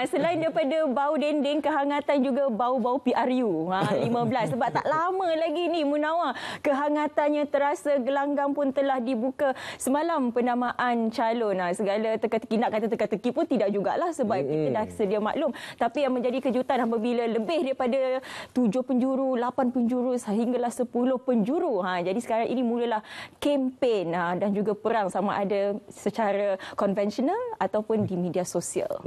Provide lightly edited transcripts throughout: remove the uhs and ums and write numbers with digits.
Selain daripada bau dendeng, kehangatan juga bau-bau PRU 15. Sebab tak lama lagi ni Munawar, kehangatannya terasa, gelanggang pun telah dibuka. Semalam penamaan calon. Segala teka-teki, nak kata teka-teki pun tidak jugalah sebab kita dah sedia maklum. Tapi yang menjadi kejutan apabila lebih daripada 7 penjuru, 8 penjuru sehinggalah 10 penjuru. Jadi sekarang ini mulalah kempen dan juga perang, sama ada secara konvensional ataupun di media sosial.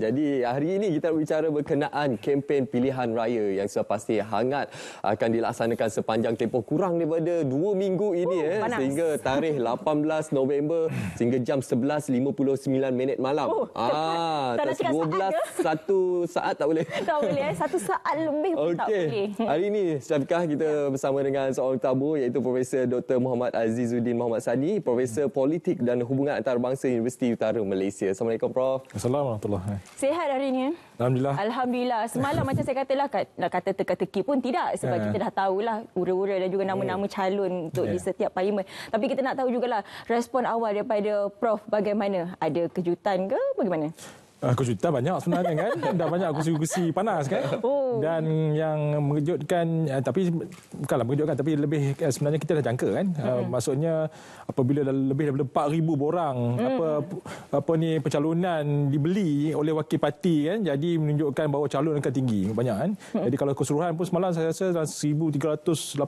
Jadi hari ini kita berbicara berkenaan kempen pilihan raya yang sudah pasti hangat akan dilaksanakan sepanjang tempoh kurang daripada 2 minggu ini sehingga tarikh 18 November sehingga jam 11.59 malam. Tak nak cakap 1 saat tak boleh. Tak boleh, 1 saat lebih pun tak boleh. Hari ini Syafiqah, kita bersama dengan seorang tamu iaitu Profesor Dr. Muhammad Azizuddin Muhammad Sani, Profesor Politik dan Hubungan Antarabangsa Universiti Utara Malaysia. Assalamualaikum Prof. Assalamualaikum. Sihat hari ini? Alhamdulillah. Alhamdulillah. Semalam macam saya katalah, nak kata teka-teki pun tidak sebab kita dah tahulah ura-ura dan juga nama-nama calon untuk di setiap parlimen. Tapi kita nak tahu jugalah respon awal daripada Prof bagaimana? Ada kejutan ke bagaimana? Kejutan banyak sebenarnya kan. Dah banyak kursi-kursi panas kan. Dan yang mengejutkan, tapi bukanlah mengejutkan, tapi lebih sebenarnya kita dah jangka kan. Maksudnya apabila lebih daripada 4,000 borang apa ni pencalonan dibeli oleh wakil parti kan, jadi menunjukkan bahawa calon akan tinggi banyak kan. Jadi kalau keseluruhan pun semalam saya rasa 1,386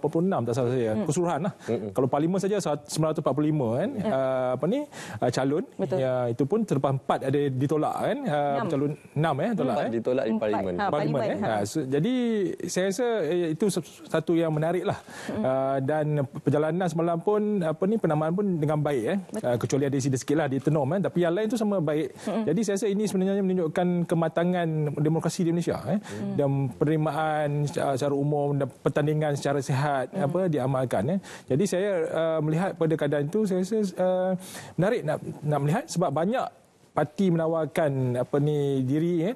tak salah saya. Keseluruhan lah. Kalau parlimen saja 945 kan. Calon. Ya, itu pun terlepas 4 ada ditolak kan. Calon 6 tolak ditolak di parlimen. Jadi saya rasa itu satu yang menarik lah. Dan perjalanan semalam pun penamaan pun dengan baik kecuali ada sida sikit lah di Tenom tapi yang lain tu sama baik. Jadi saya rasa ini sebenarnya menunjukkan kematangan demokrasi di Indonesia dan penerimaan secara umum dan pertandingan secara sihat diamalkan. Jadi saya melihat pada keadaan itu saya rasa menarik nak melihat sebab banyak parti menawarkan diri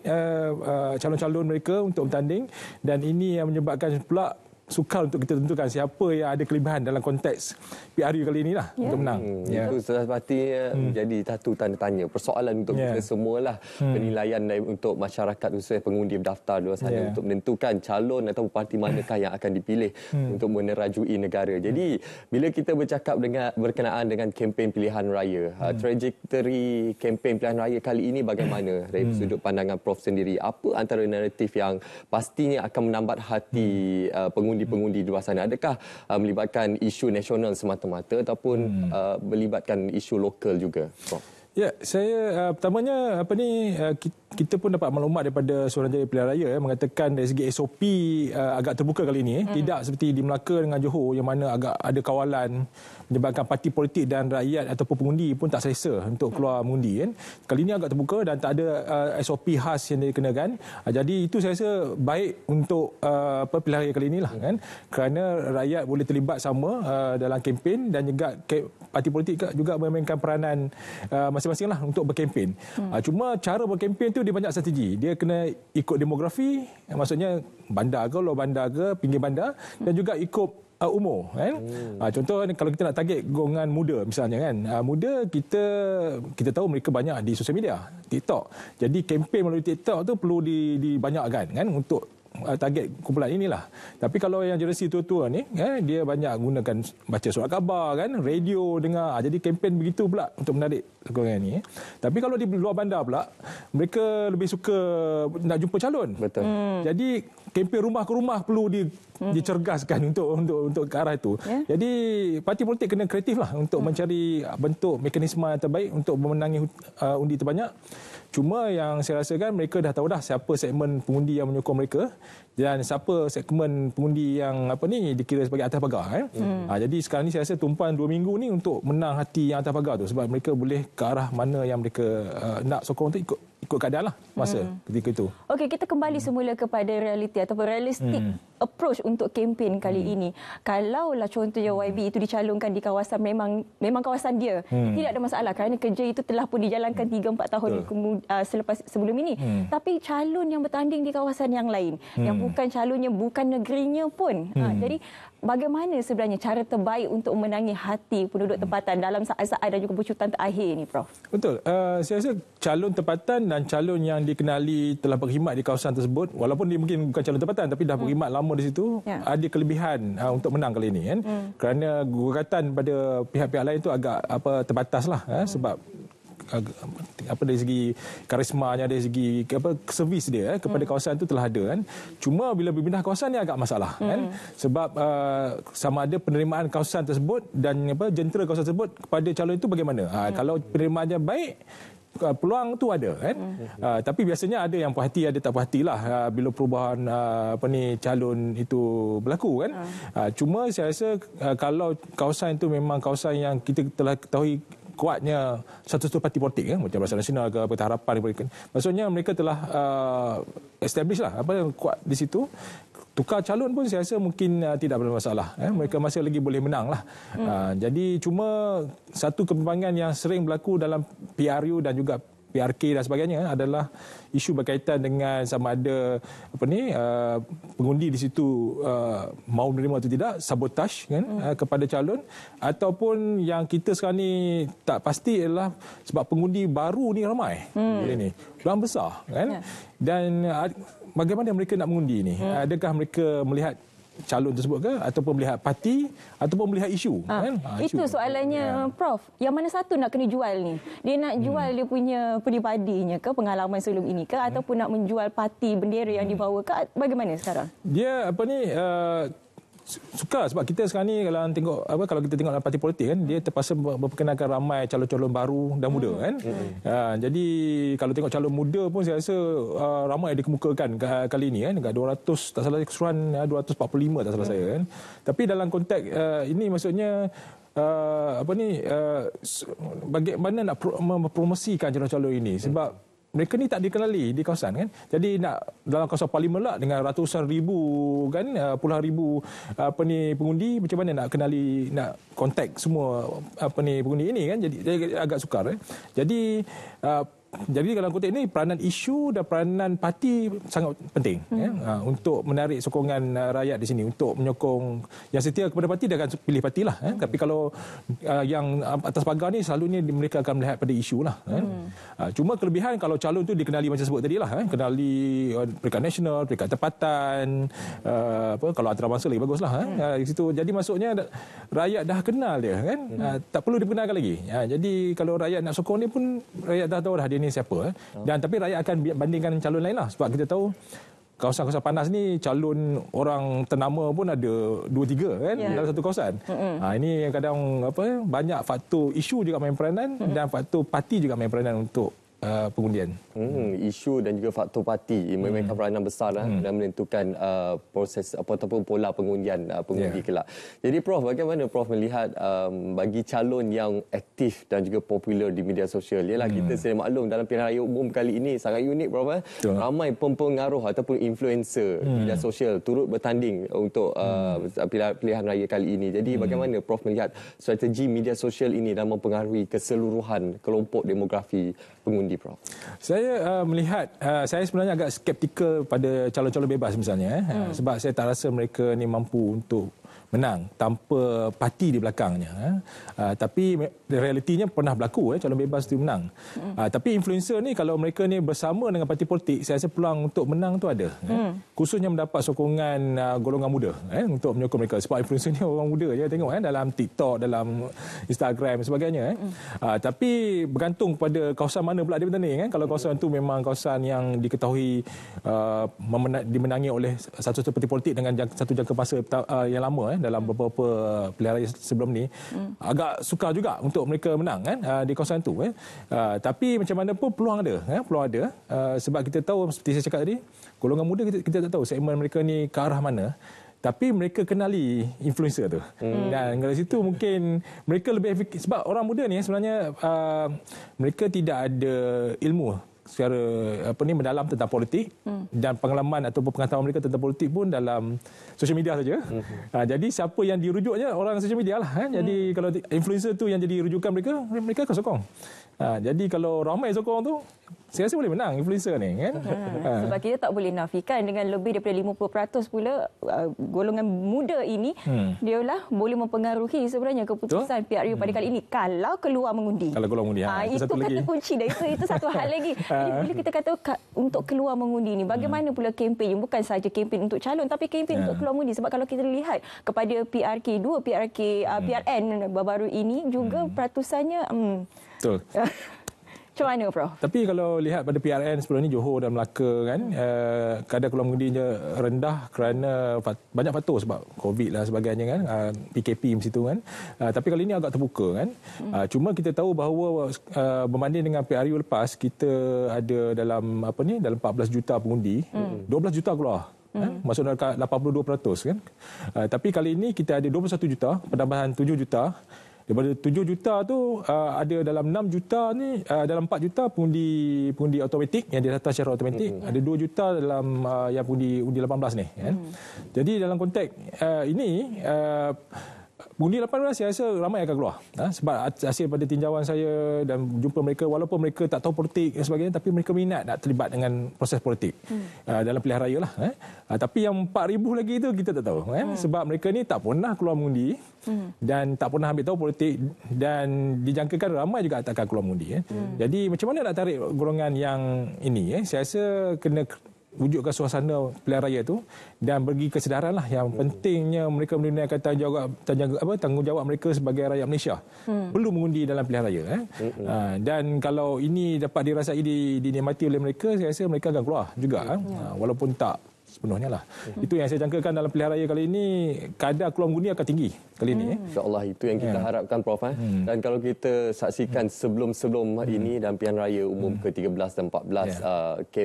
calon-calon mereka untuk bertanding dan ini yang menyebabkan pula sukar untuk kita tentukan siapa yang ada kelebihan dalam konteks PRU kali inilah untuk menang. Itu sepatutnya menjadi satu tanda tanya. Persoalan untuk kita semualah penilaian untuk masyarakat khususnya pengundi berdaftar di luar sana untuk menentukan calon atau parti manakah yang akan dipilih untuk menerajui negara. Jadi bila kita bercakap berkenaan dengan kempen pilihan raya, trajektori kempen pilihan raya kali ini bagaimana dari sudut pandangan Prof sendiri? Apa antara naratif yang pastinya akan menambat hati pengundi-pengundi di luar sana? Adakah melibatkan isu nasional semata-mata ataupun melibatkan isu lokal juga, Prof? Ya, saya pertamanya kita pun dapat maklumat daripada Suruhanjaya Pilihan Raya mengatakan dari segi SOP agak terbuka kali ini, tidak seperti di Melaka dengan Johor yang mana agak ada kawalan menyebabkan parti politik dan rakyat ataupun pengundi pun tak selesa untuk keluar mengundi kan. Kali ini agak terbuka dan tak ada SOP khas yang dikenakan. Jadi itu saya rasa baik untuk pilihan raya kali inilah kan, kerana rakyat boleh terlibat sama dalam kempen dan juga parti politik juga memainkan peranan masing-masing lah untuk berkempen. Cuma cara berkempen tu dia banyak strategi. Dia kena ikut demografi, maksudnya bandar ke, luar bandar ke, pinggir bandar, dan juga ikut umur kan. Contoh kalau kita nak target golongan muda misalnya kan. Muda kita tahu mereka banyak di sosial media, TikTok. Jadi kempen melalui TikTok tu perlu dibanyakkan kan untuk target kumpulan inilah. Tapi kalau yang generasi tua-tua ni dia banyak gunakan baca surat khabar kan, radio dengar. Jadi kempen begitu pula untuk menarik golongan ni. Tapi kalau di luar bandar pula mereka lebih suka nak jumpa calon. Betul. Jadi kempen rumah ke rumah perlu dicergaskan untuk ke arah itu. Jadi parti politik kena kreatif lah untuk mencari bentuk mekanisme yang terbaik untuk memenangi undi terbanyak. Cuma yang saya rasakan mereka dah tahu dah siapa segmen pengundi yang menyokong mereka dan siapa segmen pengundi yang dikira sebagai atas pagar kan. Jadi sekarang ni saya rasa tumpuan 2 minggu ni untuk menang hati yang atas pagar tu sebab mereka boleh ke arah mana yang mereka nak sokong tu ikut keadaan lah masa ketika itu. Okey, kita kembali semula kepada realiti ataupun realistik approach untuk kempen kali ini. Kalaulah contohnya YB itu dicalonkan di kawasan memang kawasan dia, tidak ada masalah kerana kerja itu telah pun dijalankan 3-4 tahun selepas sebelum ini. Tapi calon yang bertanding di kawasan yang lain, yang bukan calonnya, bukan negerinya pun. Jadi bagaimana sebenarnya cara terbaik untuk memenangi hati penduduk tempatan dalam saat-saat dan juga pecutan terakhir ni, Prof? Betul. Saya rasa calon tempatan dan calon yang dikenali telah berkhidmat di kawasan tersebut, walaupun dia mungkin bukan calon tempatan tapi dah berkhidmat lama di situ, ada kelebihan untuk menang kali ini kan. Kerana gugatan pada pihak-pihak lain tu agak terbatas lah sebab dari segi karismanya, dari segi servis dia kepada kawasan itu telah ada kan. Cuma bila berpindah kawasan ni agak masalah kan, sebab sama ada penerimaan kawasan tersebut dan jentera kawasan tersebut kepada calon itu bagaimana. Kalau penerimaannya baik, peluang tu ada kan. Tapi biasanya ada yang puas hati, ada tak puas hatilah bila perubahan calon itu berlaku kan. Cuma saya rasa kalau kawasan itu memang kawasan yang kita telah ketahui kuatnya satu parti politik macam Barisan Nasional ke Parti Harapan, maksudnya mereka telah establish lah kuat di situ. Tukar calon pun saya rasa mungkin tidak bermasalah. Mereka masih lagi boleh menang lah. Jadi cuma satu kebimbangan yang sering berlaku dalam PRU dan juga PRK dan sebagainya adalah isu berkaitan dengan sama ada pengundi di situ mau menerima atau tidak, sabotaj kan kepada calon, ataupun yang kita sekarang ni tak pasti adalah sebab pengundi baru ni ramai. Ini peluang besar kan. Dan bagaimana mereka nak mengundi ni? Adakah mereka melihat calon tersebut ke, ataupun melihat parti, ataupun melihat isu kan? Itu soalannya Prof. Yang mana satu nak kena jual ni? Dia nak jual dia punya peribadinya ke, pengalaman sebelum ini ke, ataupun nak menjual parti bendera yang dibawa ke? Bagaimana sekarang? Dia suka sebab kita sekarang ni kalau kita tengok dalam parti politik kan, dia terpaksa memperkenalkan ramai calon-calon baru dan muda kan. Jadi kalau tengok calon muda pun saya rasa ramai dikemukakan kali ini kan, dekat 200 tak salah keseluruhan 245 tak salah saya kan. Tapi dalam konteks ini maksudnya bagaimana nak mempromosikan calon-calon ini, sebab mereka ni tak dikenali di kawasan kan. Jadi nak dalam kawasan parlimen lah dengan ratusan ribu kan, puluhan ribu pengundi, macam mana nak kenali, nak kontak semua pengundi ini kan. Jadi agak sukar Jadi dalam konteks ini peranan isu dan peranan parti sangat penting untuk menarik sokongan rakyat di sini, untuk menyokong yang setia kepada parti, dia akan pilih parti lah. Tapi kalau yang atas pagar ni selalunya mereka akan melihat pada isu lah. Cuma kelebihan kalau calon tu dikenali macam sebut tadi lah, kenali peringkat nasional, peringkat tempatan, kalau antarabangsa lagi bagus lah di situ. Jadi maksudnya rakyat dah kenal dia kan, tak perlu dikenalkan lagi. Jadi kalau rakyat nak sokong dia pun rakyat dah tahu dah dia ni siapa. Dan tapi rakyat akan bandingkan calon lain lah, sebab kita tahu kawasan-kawasan panas ni calon orang ternama pun ada 2-3 kan dalam satu kawasan. Ini kadang banyak faktor isu juga main peranan dan faktor parti juga main peranan untuk pengundian. Isu dan juga faktor parti memainkan peranan besar dan menentukan proses ataupun pola pengundian pengundi kelak. Jadi Prof, bagaimana Prof melihat bagi calon yang aktif dan juga popular di media sosial? Yalah, kita sedia maklum dalam pilihan raya umum kali ini sangat unik Prof. Ramai pempengaruh ataupun influencer media sosial turut bertanding untuk pilihan raya kali ini. Jadi bagaimana Prof melihat strategi media sosial ini dalam mempengaruhi keseluruhan kelompok demografi pengundi, Prof? Saya melihat, saya sebenarnya agak skeptikal pada calon-calon bebas misalnya. Sebab saya tak rasa mereka ni mampu untuk menang tanpa parti di belakangnya. Tapi realitinya pernah berlaku calon bebas itu menang. Tapi influencer ni kalau mereka ni bersama dengan parti politik, saya rasa peluang untuk menang tu ada. Khususnya mendapat sokongan golongan muda untuk menyokong mereka. Sebab influencer ni orang muda je tengok dalam TikTok, dalam Instagram dan sebagainya. Tapi bergantung pada kawasan mana pula dia bertanding. Kalau kawasan tu memang kawasan yang diketahui dimenangi oleh satu parti politik dengan satu jangka masa yang lama dalam beberapa pilihan raya sebelum ni, agak sukar juga untuk mereka menang di kawasan itu. Tapi macam mana pun peluang ada, sebab kita tahu seperti saya cakap tadi, golongan muda kita tak tahu segmen mereka ni ke arah mana. Tapi mereka kenali influencer tu. Dan dari situ mungkin mereka lebih efektif. Sebab orang muda ni sebenarnya mereka tidak ada ilmu secara mendalam tentang politik dan pengalaman ataupun pengetahuan mereka tentang politik pun dalam sosial media saja. Jadi siapa yang dirujuknya orang sosial media lah. Jadi kalau influencer tu yang jadi rujukan mereka akan sokong. Jadi kalau ramai sokong tu, saya rasa boleh menang influencer ni kan. Sebab kita tak boleh nafikan dengan lebih daripada 50% pula golongan muda ini dia lah boleh mempengaruhi sebenarnya keputusan PRU pada kali ini kalau keluar mengundi. Kalau keluar mengundi. Itu kata kunci dah. Itu satu hal lagi. Jadi bila kita kata untuk keluar mengundi ni, bagaimana pula kempen, bukan saja kempen untuk calon tapi kempen untuk keluar mengundi. Sebab kalau kita lihat kepada PRN baru-baru ini juga peratusannya betul. Macam mana, Prof? Tapi kalau lihat pada PRN sebelum ni, Johor dan Melaka kan, kadar keluar mengudinya rendah kerana banyak faktor sebab COVID lah sebagainya kan, PKP mesti tu kan. Tapi kali ini agak terbuka kan. Cuma kita tahu bahawa berbanding dengan PRU lepas, kita ada dalam dalam 14 juta pengundi, 12 juta keluar. Masuk dekat 82% kan. Tapi kali ini kita ada 21 juta, penambahan 7 juta. Daripada 7 juta tu ada dalam 6 juta ni, dalam 4 juta pengundi automatik yang didata secara automatik, ada 2 juta dalam yang undi 18 ni kan. Jadi dalam konteks ini undi 18 saya rasa ramai akan keluar. Sebab hasil pada tinjauan saya dan jumpa mereka, walaupun mereka tak tahu politik dan sebagainya, tapi mereka minat nak terlibat dengan proses politik dalam pilihan raya lah. Tapi yang 4,000 lagi tu kita tak tahu. Sebab mereka ni tak pernah keluar mengundi dan tak pernah ambil tahu politik dan dijangkakan ramai juga tak akan keluar mengundi. Jadi macam mana nak tarik golongan yang ini? Saya rasa kena wujudkan suasana pilihan raya tu dan bagi kesedaran lah yang pentingnya mereka menunaikan tanggungjawab mereka sebagai rakyat Malaysia. Perlu mengundi dalam pilihan raya. Dan kalau ini dapat dirasai dinikmati oleh mereka, saya rasa mereka akan keluar juga. Walaupun tak sepenuhnya lah. Itu yang saya jangkakan dalam pilihan raya kali ini, kadar keluar mengundi akan tinggi kali ini. InsyaAllah itu yang kita harapkan, Prof. Dan kalau kita saksikan sebelum-sebelum ini dalam pilihan raya umum ke-13 dan 14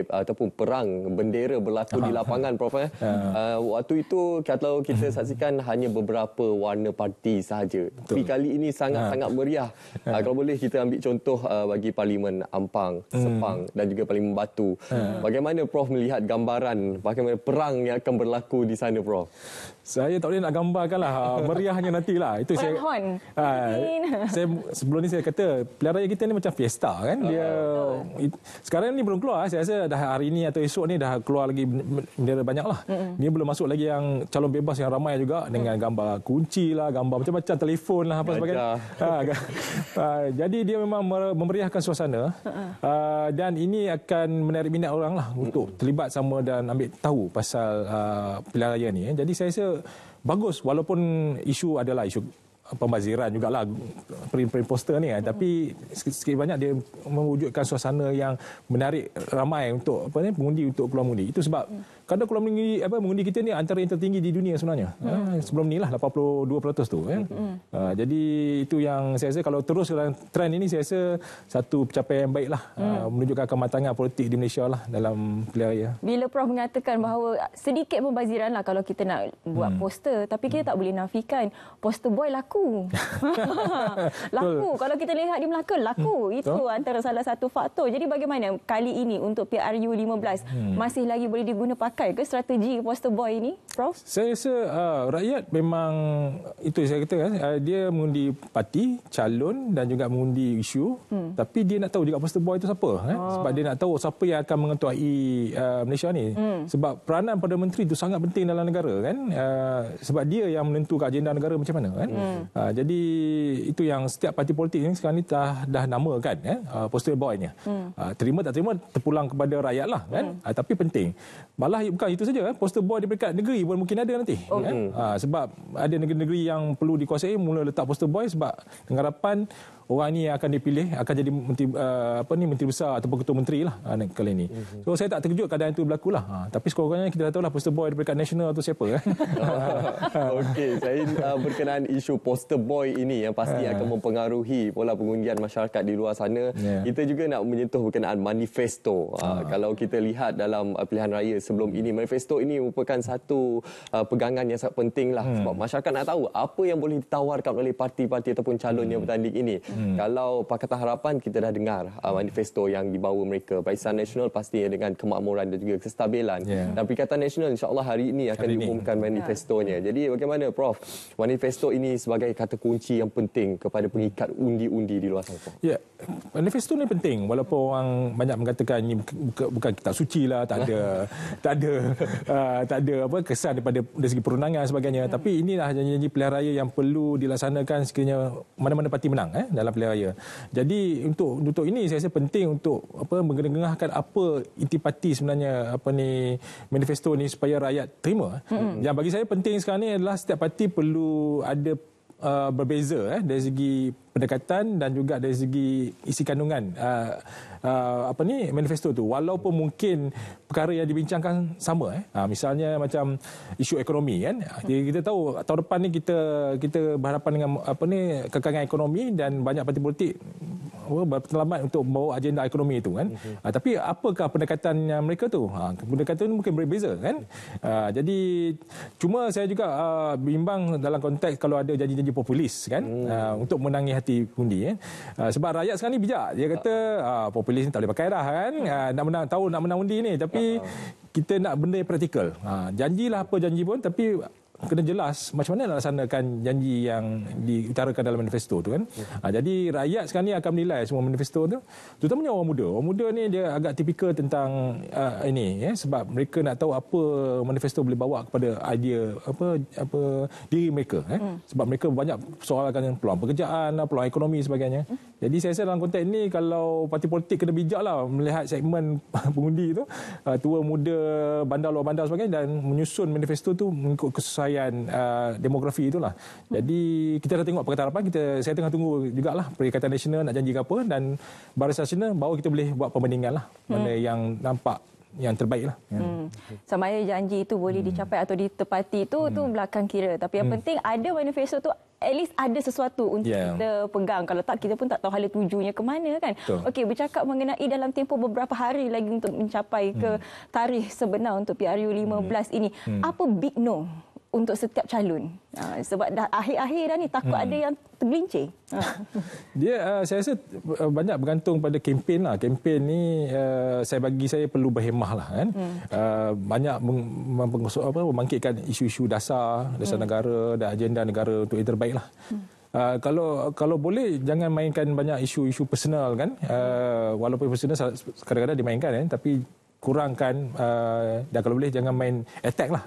ataupun perang bendera berlaku di lapangan, Prof. Waktu itu kalau kita saksikan hanya beberapa warna parti sahaja. Tapi kali ini sangat-sangat meriah. Kalau boleh kita ambil contoh bagi Parlimen Ampang, Sepang dan juga Parlimen Batu. Bagaimana Prof melihat gambaran bagaimana perang yang akan berlaku di sana, Prof? Saya tak boleh nak gambarkanlah meriahnya nantilah. Itu saya sebelum ni saya kata pilihan raya kita ni macam fiesta kan. Dia sekarang ni belum keluar. Saya rasa dah hari ni atau esok ni dah keluar lagi bendera banyaklah. Dia belum masuk lagi yang calon bebas yang ramai juga dengan gambar kunci lah, gambar macam-macam, telefon lah apa sebagainya. Jadi dia memang memeriahkan suasana dan ini akan menarik minat orang lah untuk terlibat sama dan ambil tahu pasal pilihan raya ni. Jadi saya rasa bagus walaupun isu adalah isu pembaziran jugalah print poster ni tapi sikit banyak dia mewujudkan suasana yang menarik ramai untuk pengundi untuk keluar mengundi. Itu sebab kadar keluar mengundi kita ni antara yang tertinggi di dunia sebenarnya. Sebelum ni lah 82% tu jadi itu yang saya rasa kalau terus dalam trend ini, saya rasa satu pencapaian yang baiklah menunjukkan kematangan politik di Malaysia lah dalam pilihan raya. Bila Prof mengatakan bahawa sedikit pembaziran lah kalau kita nak buat poster, tapi kita tak boleh nafikan poster boy laku. Laku. Kalau kita lihat di Melaka, laku. Itu antara salah satu faktor. Jadi bagaimana kali ini untuk PRU 15 masih lagi boleh diguna pakai ke strategi poster boy ini, Prof? Saya rasa rakyat memang itu saya kata kan, dia mengundi parti, calon dan juga mengundi isu, tapi dia nak tahu juga poster boy itu siapa sebab dia nak tahu siapa yang akan mengetuai Malaysia ni. Sebab peranan Perdana Menteri itu sangat penting dalam negara kan, sebab dia yang menentukan agenda negara macam mana kan. Jadi itu yang setiap parti politik ni sekarang ni dah namakan poster boy-nya. Terima tak terima terpulang kepada rakyat lah kan. Tapi penting. Malah bukan itu saja, poster boy di peringkat negeri pun mungkin ada nanti. Kan? Sebab ada negeri-negeri yang perlu dikuasai mula letak poster boy sebab dengan harapan orang ni akan dipilih akan jadi menteri besar ataupun ketua menteri lah kali ini. So saya tak terkejut keadaan itu berlaku lah. Tapi sekurang-kurangnya kita dah tahu lah poster boy di peringkat nasional tu siapa. Okey, saya berkenaan isu poster boy ini yang pasti akan mempengaruhi pola pengundian masyarakat di luar sana. Kita juga nak menyentuh berkenaan manifesto. Kalau kita lihat dalam pilihan raya sebelum ini, manifesto ini merupakan satu pegangan yang sangat penting lah. Sebab masyarakat nak tahu apa yang boleh ditawarkan oleh parti-parti ataupun calon yang bertanding ini. Kalau Pakatan Harapan, kita dah dengar manifesto yang dibawa mereka. Barisan Nasional pastinya dengan kemakmuran dan juga kestabilan. Dan Perikatan Nasional insya-Allah hari ini akan diumumkan manifestonya. Jadi bagaimana Prof? Manifesto ini sebagai kata kunci yang penting kepada pengikat undi-undi di luar sana. Ya, manifesto ni penting walaupun orang banyak mengatakan ini bukan kitab suci lah, tak ada apa kesan dari segi perundangan dan sebagainya. Tapi inilah janji-janji pilihan raya yang perlu dilaksanakan sekiranya mana-mana parti menang dalam pilihan raya. Jadi untuk ini saya rasa penting untuk menggengahkan apa intipati sebenarnya manifesto ni supaya rakyat terima. Yang bagi saya penting sekarang ni adalah setiap parti perlu ada berbeza dari segi pendekatan dan juga dari segi isi kandungan manifesto tu, walaupun mungkin perkara yang dibincangkan sama misalnya macam isu ekonomi kan. Kita tahu tahun depan ni kita berhadapan dengan kekangan ekonomi dan banyak parti politik berpengalaman untuk membawa agenda ekonomi itu kan. Tapi apakah pendekatan mereka tu? Pendekatan itu mungkin berbeza kan. Jadi cuma saya juga bimbang dalam konteks kalau ada janji-janji populis kan untuk menangi hati undi sebab rakyat sekarang ni bijak. Dia kata populis ni tak boleh pakai dah kan. Nak menang undi ni, tapi kita nak benda yang praktikal. Janjilah apa janji pun, tapi kena jelas macam mana nak laksanakan janji yang diutarakan dalam manifesto tu kan. Jadi rakyat sekarang ni akan menilai semua manifesto tu, terutamanya orang muda. Orang muda ni dia agak tipikal tentang ini sebab mereka nak tahu apa manifesto boleh bawa kepada idea diri mereka sebab mereka banyak persoalan peluang pekerjaan, peluang ekonomi sebagainya. Jadi saya rasa dalam konteks ni kalau parti politik kena bijaklah melihat segmen pengundi tu, tua muda, bandar luar bandar sebagainya, dan menyusun manifesto tu mengikut kesesuaian demografi itulah. Jadi kita dah tengok Pakatan Harapan, saya tengah tunggu jugalah Perikatan Nasional nak janji ke apa, dan Barisan Nasional baru kita boleh buat perbandingan lah mana yang nampak yang terbaik lah. Sama ada janji itu boleh dicapai atau ditepati tu belakang kira. Tapi yang penting ada manifesto tu, at least ada sesuatu untuk kita pegang. Kalau tak, kita pun tak tahu hala tujunya ke mana kan. Okey, bercakap mengenai dalam tempoh beberapa hari lagi untuk mencapai ke tarikh sebenar untuk PRU 15 ini. Apa big no untuk setiap calon? Sebab dah akhir-akhir dah ni, takut ada yang tergelincir. Dia saya rasa banyak bergantung pada kempen lah. Kempen ni bagi saya perlu berhemah lah kan. Banyak membangkitkan isu-isu dasar negara dan agenda negara untuk yang terbaik lah. Kalau boleh jangan mainkan banyak isu-isu personal kan. Walaupun personal kadang-kadang dimainkan kan, tapi kurangkan dan kalau boleh jangan main attack lah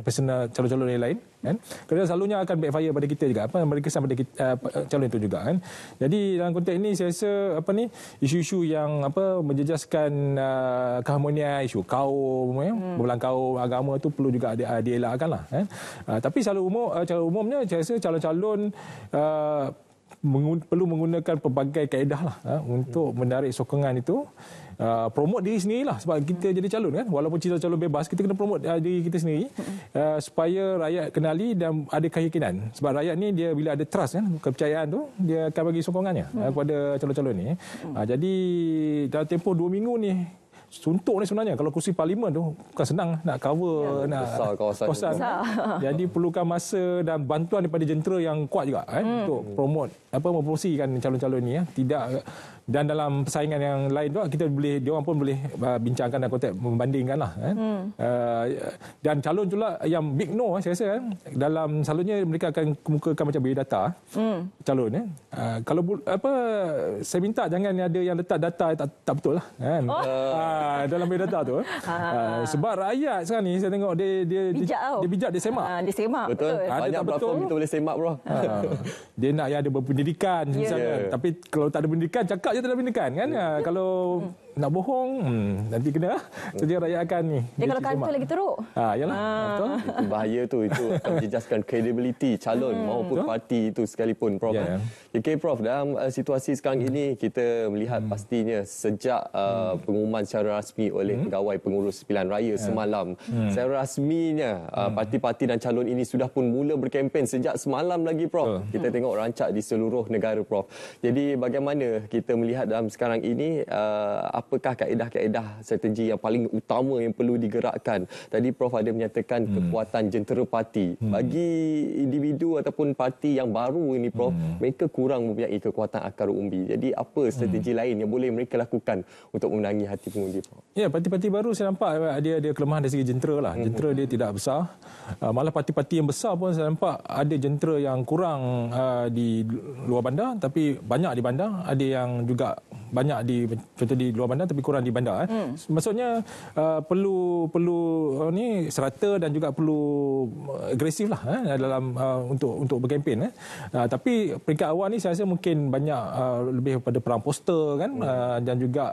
personal calon-calon yang lain kan, kerana selalunya akan backfire pada kita juga, berkesan pada calon itu juga kan. Jadi dalam konteks ini saya rasa isu-isu yang menjejaskan keharmonian, isu kaum, berbelang kaum, agama tu perlu juga dielakkan lah kan. Tapi secara umumnya saya rasa calon-calon perlu menggunakan pelbagai kaedah lah untuk menarik sokongan itu. Promote diri sendirilah sebab kita jadi calon kan, walaupun kita calon bebas, kita kena promote diri kita sendiri supaya rakyat kenali dan ada keyakinan. Sebab rakyat ni dia bila ada trust kan, kepercayaan tu, dia akan bagi sokongannya kepada calon-calon ni. Jadi dalam tempoh 2 minggu ni suntuk ni sebenarnya. Kalau kursi parlimen tu bukan senang nak cover, nak besar kawasan. Jadi perlukan masa dan bantuan daripada jentera yang kuat juga untuk promote mempromosikan calon-calon ni tidak. Dan dalam persaingan yang lain tu dia orang pun boleh bincangkan dan konteks membandingkan lah kan. Dan calon pula yang big no saya rasa kan, dalam selalunya mereka akan kemukakan macam biodata calon kalau saya minta jangan ada yang letak data tak betul lah kan. Dalam biodata tu sebab rakyat sekarang ni saya tengok dia bijak, dia semak. Betul. Banyak platform kita boleh semak bro. Dia nak yang ada berpendidikan misalnya. Tapi kalau tak ada pendidikan, cakap je tak ada pendidikan kan. Kalau nak bohong, nanti kena saja rakyat akan ni. Dia kalau kantor lagi teruk. Yalah, betul. Itu bahaya tu, itu akan menjejaskan kredibiliti calon maupun parti itu sekalipun, Prof. Okey, Prof, dalam situasi sekarang ini kita melihat pastinya sejak pengumuman secara rasmi oleh pegawai pengurus pilihan raya semalam, secara rasminya parti-parti dan calon ini sudah pun mula berkempen sejak semalam lagi, Prof. Kita tengok rancak di seluruh negara, Prof. Jadi bagaimana kita melihat dalam sekarang ini, apakah kaedah-kaedah strategi yang paling utama yang perlu digerakkan? Tadi Prof ada menyatakan kekuatan jentera parti. Bagi individu ataupun parti yang baru ini, Prof, mereka kurang mempunyai kekuatan akar umbi. Jadi apa strategi lain yang boleh mereka lakukan untuk memenangi hati pengundi, Prof? Ya, parti-parti baru saya nampak dia ada kelemahan dari segi jentera lah. Jentera dia tidak besar. Malah parti-parti yang besar pun saya nampak ada jentera yang kurang di luar bandar tapi banyak di bandar. Ada yang juga banyak contoh di luar bandar tapi kurang di bandar. Maksudnya perlu ni serata dan juga perlu agresif lah dalam untuk berkempen. Tapi peringkat awal ni saya rasa mungkin banyak lebih pada perang poster kan, dan juga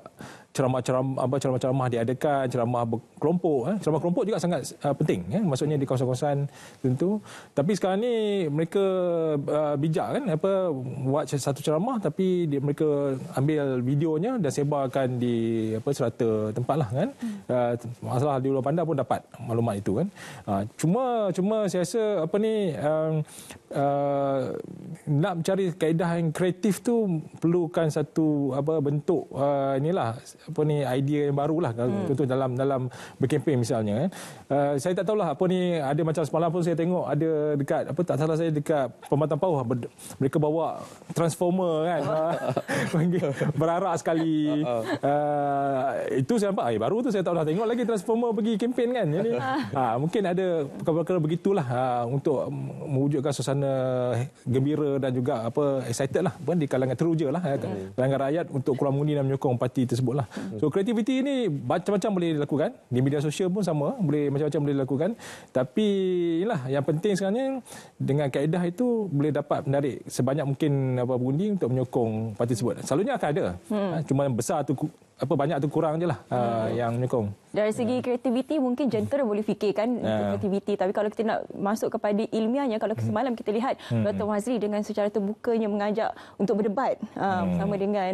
ceramah-ceramah diadakan, ceramah berkelompok. Ceramah kelompok juga sangat penting, maksudnya di kawasan-kawasan tentu. Tapi sekarang ni mereka bijak kan, buat satu ceramah tapi mereka ambil videonya dan sebarkan di serata tempat lah kan. Masalah di luar bandar pun dapat maklumat itu kan. Cuma saya rasa nak mencari kaedah yang kreatif tu perlukan satu bentuk idea yang barulah. Contoh dalam berkempen misalnya saya tak tahulah ada macam semalam pun saya tengok ada dekat tak salah saya dekat Perempatan Pauh mereka bawa transformer kan. Berarak sekali. Itu saya nampak baru tu saya tak tahu tengok lagi transformer pergi kempen kan. Jadi mungkin ada perkara-perkara begitulah untuk mewujudkan suasana gembira dan juga excited lah di kalangan teruja lah kalangan rakyat untuk kurang mengundi dan menyokong parti tersebut lah. So kreativiti ini macam-macam boleh dilakukan. Di media sosial pun sama, macam-macam boleh dilakukan. Tapi yang penting sekarang ni dengan kaedah itu boleh dapat menarik sebanyak mungkin pengundi untuk menyokong parti tersebut. Selalunya akan ada. Cuma besar tu banyak tu kurang je lah yang menyokong. Dari segi kreativiti mungkin jentera boleh fikirkan kreativiti, tapi kalau kita nak masuk kepada ilmiahnya, kalau semalam kita lihat Dr. Mazri dengan secara terbukanya mengajak untuk berdebat bersama dengan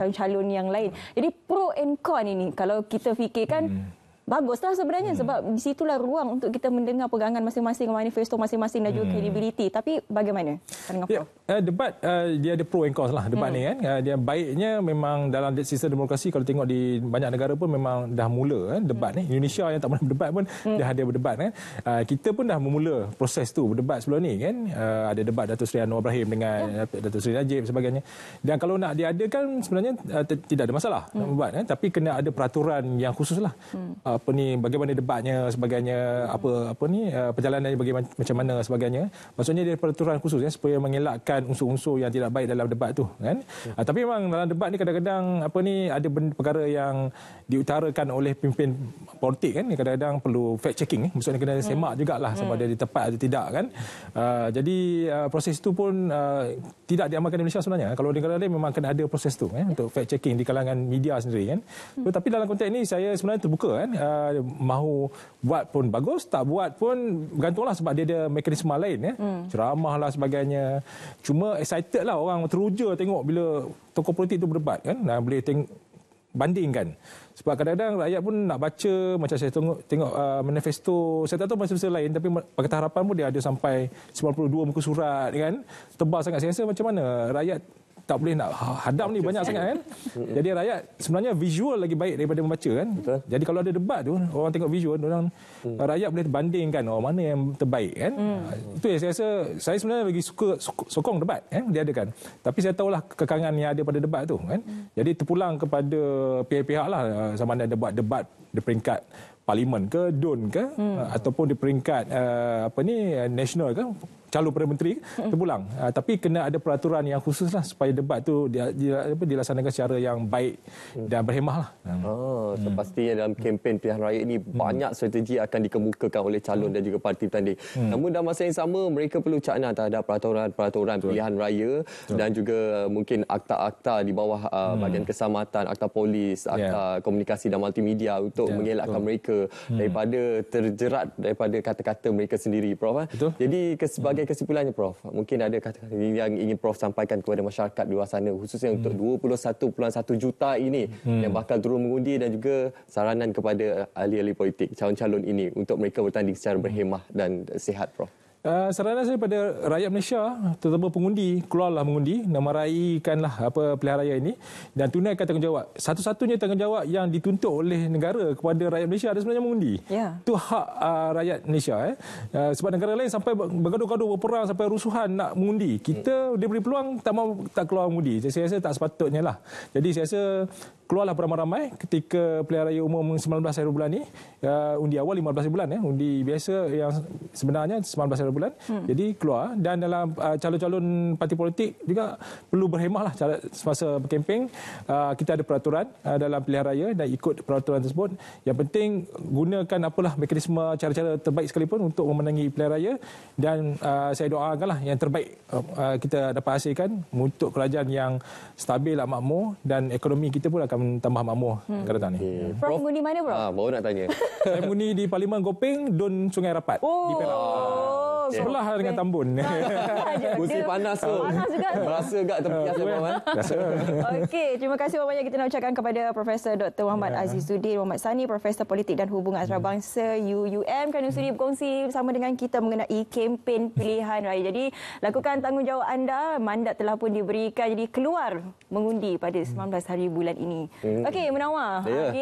calon-calon yang lain. Jadi pro and con ini kalau kita fikirkan baguslah sebenarnya sebab di situlah ruang untuk kita mendengar pegangan masing-masing, manifesto masing-masing dan juga credibility. Tapi bagaimana? Debat dia ada pro and cons lah debat ni kan. Dia baiknya memang dalam sistem demokrasi kalau tengok di banyak negara pun memang dah mula debat ni. Indonesia yang tak pernah berdebat pun dah ada berdebat kan. Kita pun dah memula proses tu berdebat sebelum ni kan. Ada debat Datuk Seri Anwar Ibrahim dengan Datuk Seri Najib sebagainya. Dan kalau nak diadakan sebenarnya tidak ada masalah nak berdebat kan, tapi kena ada peraturan yang khusus lah. Bagaimana debatnya sebagainya, perjalanannya bagaimana macam mana sebagainya. Maksudnya dia peraturan khusus supaya mengelakkan unsur-unsur yang tidak baik dalam debat tu kan. Tapi memang dalam debat ni kadang-kadang ada perkara yang diutarakan oleh pimpin politik kan, kadang-kadang perlu fact checking maksudnya kena semak jugalah sama ada dia tepat atau tidak kan. Jadi proses itu pun tidak diamalkan di Malaysia sebenarnya. Kalau di negara lain memang kena ada proses tu untuk fact checking di kalangan media sendiri kan. Tapi dalam konteks ini saya sebenarnya terbuka kan. Mahu buat pun bagus, tak buat pun bergantunglah sebab dia ada mekanisme lain ceramah lah sebagainya. Cuma excited lah orang teruja tengok bila tokoh politik tu berdebat kan, boleh bandingkan. Sebab kadang-kadang rakyat pun nak baca, macam saya tengok manifesto, saya tak tahu manifesto lain, tapi Pakatan Harapan pun dia ada sampai 92 muka surat kan. Tebal sangat. Saya rasa macam mana rakyat tak boleh nak hadam ni banyak sangat kan. Jadi rakyat sebenarnya visual lagi baik daripada membaca kan. Betul. Jadi kalau ada debat tu orang tengok visual, rakyat boleh bandingkan mana yang terbaik kan. Itu yang saya rasa, saya sebenarnya lagi suka sokong debat kan diadakan. Tapi saya tahulah kekangan yang ada pada debat tu kan. Jadi terpulang kepada pihak-pihak lah sama ada buat debat di peringkat parlimen ke, DUN ke, ataupun di peringkat nasional ke, calon Perdana Menteri terpulang. Tapi kena ada peraturan yang khusus lah supaya debat tu dilaksanakan secara yang baik dan berhemah lah. Pastinya dalam kempen pilihan raya ini banyak strategi akan dikemukakan oleh calon dan juga parti bertanding. Namun dalam masa yang sama mereka perlu cakna terhadap peraturan-peraturan pilihan raya dan juga mungkin akta-akta di bawah bahagian keselamatan, akta polis, akta komunikasi dan multimedia untuk mengelakkan mereka daripada terjerat daripada kata-kata mereka sendiri, Prof. Jadi sebagai kesimpulannya, Prof, mungkin ada kata-kata yang ingin Prof sampaikan kepada masyarakat di luar sana, khususnya untuk 21.1 juta ini yang bakal turun mengundi, dan juga saranan kepada ahli-ahli politik, calon-calon ini untuk mereka bertanding secara berhemah dan sihat, Prof. Saranan saya pada rakyat Malaysia, terutama pengundi, keluarlah mengundi dan meraihkanlah pilihan raya ini dan tunaikan tanggungjawab. Satu-satunya tanggungjawab yang dituntut oleh negara kepada rakyat Malaysia adalah sebenarnya mengundi. Itu hak rakyat Malaysia. Sebab negara lain sampai bergaduh-gaduh, berperang sampai rusuhan nak mengundi. Kita diberi peluang tak keluar mengundi. Jadi saya rasa tak sepatutnya lah. Jadi saya rasa keluarlah beramai-ramai ketika pilihan raya umum 19 hari bulan ni. Undi awal 15 hari bulan, undi biasa yang sebenarnya 19 hari bulan. Jadi keluar, dan dalam calon-calon parti politik juga perlu berhemahlah semasa berkempen. Kita ada peraturan dalam pilihan raya dan ikut peraturan tersebut. Yang penting gunakan mekanisme cara-cara terbaik sekalipun untuk memenangi pilihan raya, dan saya doakanlah yang terbaik kita dapat hasilkan untuk kerajaan yang stabil, makmur, dan ekonomi kita pun akan tambah makmur ke depan ni. Prof mengundi mana, Prof? Baru nak tanya. Saya mengundi di Parlimen Gopeng, DUN Sungai Rapat di Perak. Sebelah dengan Tambun. Musim panas tu. Panas juga. Berasa agak terbiasa, Prof. Rasa. Okey, terima kasih banyak kita nak ucapkan kepada Profesor Dr. Muhammad Azizuddin Muhammad Sani, Profesor Politik dan Hubungan Antarabangsa UUM, kerana sudi berkongsi bersama dengan kita mengenai kempen pilihan raya. Jadi, lakukan tanggungjawab anda, mandat telah pun diberikan, jadi keluar mengundi pada 19 hari bulan ini. Okey, Munawar. Kita